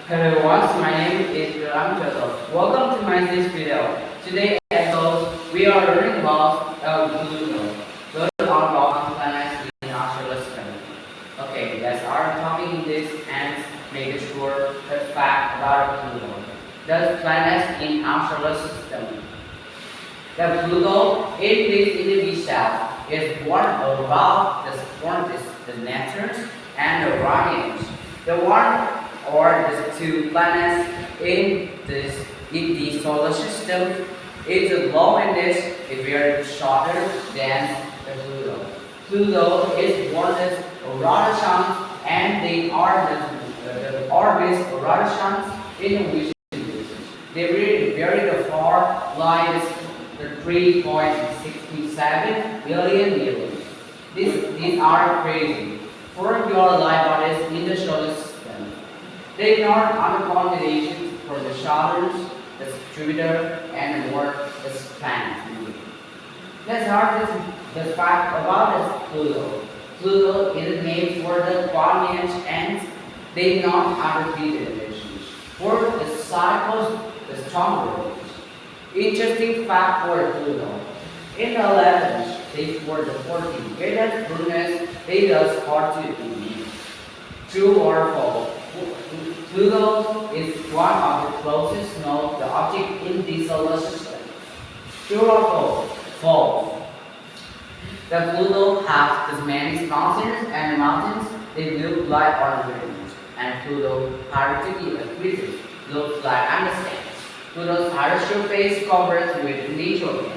Hello everyone, my name is Ramchato. Welcome to my this video. Today episode we are learning about Pluto. Learn about planets in our solar system. Okay, let's start talking this and make sure the fact about Pluto. The planets in our solar system. The Pluto it lives in the V-cell is one around the Neptune and the Orion. The one or the two planets in the solar system is longest is very shorter than the Pluto. Pluto is one is around the sun and they are the orbits around the sun in which they really very far lies the 3.67 billion years. These are crazy. For your light bodies in the solar system, they are other combinations for the Saturn, the Jupiter, and more the planets. Let's start the fact about this Pluto. Pluto is named for the planets and they not have three dimensions. For the cycles, the stronger. Interesting fact for Pluto. In the 11th, they for the 14th, it has brightness, they does hard to believe. True or false? Pluto is one of the closest known the object in the solar system. True or false? False. The Pluto has the many mountains and mountains they look like ornaments, and Pluto hardly appears looks like understands. Pluto's higher surface covered with nitrogen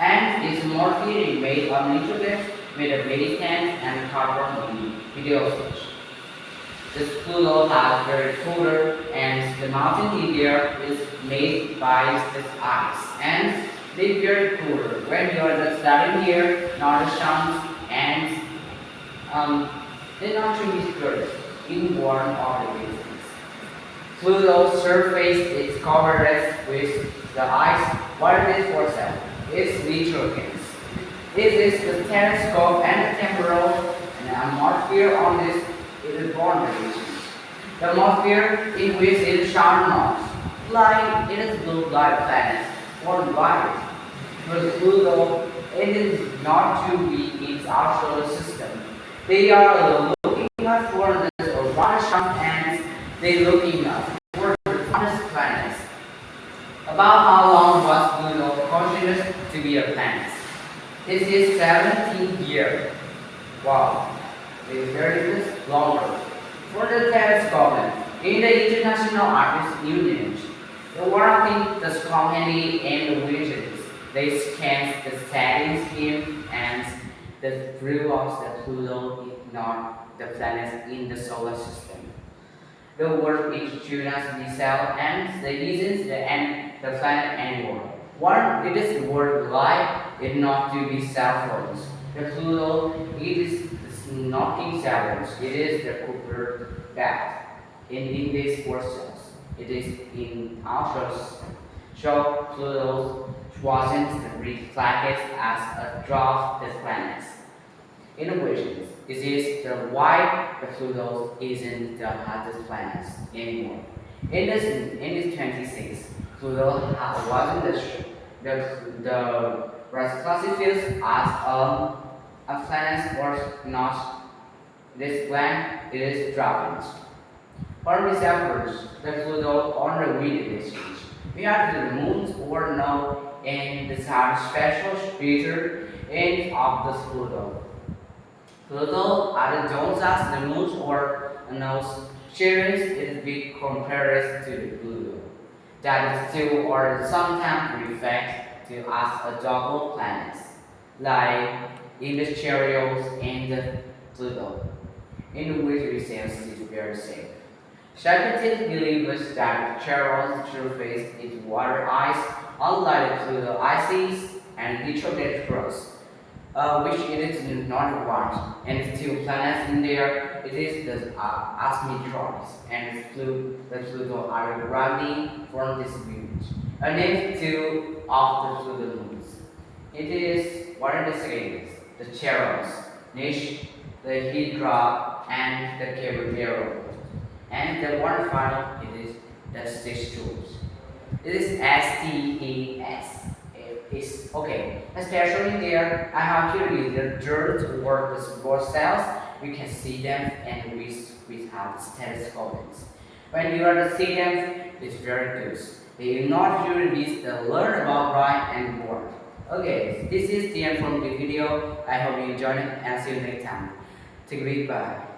and is mostly made of nitrogen with a methane and carbon dioxide. This Pluto has very colder and the mountain here is made by the ice and they very colder. When you are just starting here, not the sun and they not to be scared in warm organisms. Pluto's surface is covered with the ice. What is this for example? It's nitrogen. This is the telescope and the temporal and the atmosphere on this is the boundaries. The atmosphere in which it shines not like it is look like planets or light. But Pluto it is not to be in our solar system. They are looking at for this Orion and they looking at for the planets. About how long was Pluto considered to be a planet? This is 17 years. Wow, it is very longer. For the telescope, in the International Artists Union, the working the community and the wizards, they scan the setting scheme and the proof of the Pluto is not the planet in the solar system. The word is Junas cell and the reasons the planet anymore. One, it is the word life, it not to be cell phones. The Pluto, it is not in cells, it is the Cooper gas. In this four cells, it is in our solar system. So Pluto wasn't reflected as a drop the planets. In equations, it is the why the Pluto isn't the hottest planet anymore. In this 26, Pluto wasn't was classified as a planet or not. This planet it is dropping. For example, the Pluto on the reading stage. We have the moons or no and this are special feature in of the Pluto. Pluto are the zones as the moons or no series is big compared to the Pluto. That is still or sometimes reflect to us a double planets, like in the Cheerios and the Pluto, in which we say is very safe. Scientists believe that Cheerios surface is water ice, unlike the Pluto ices and nitrogen crust. Which it is not one, and two planets in there. It is the Asmitrons and the Pluto are gravity from this view. And then two of the Pluto moons. It is what are the series? The Cheros, Niche, the Hydra, and the Caballero. And the one final it is the six tools. This is STES. It's okay. Especially there, I have here is the dirt or the spore cells. We can see them and we have stethoscopes. When you are to see them, it's very good. They will not hear this, they learn about right and wrong. Okay, this is the end from the video. I hope you enjoyed it and see you next time. Take a goodbye.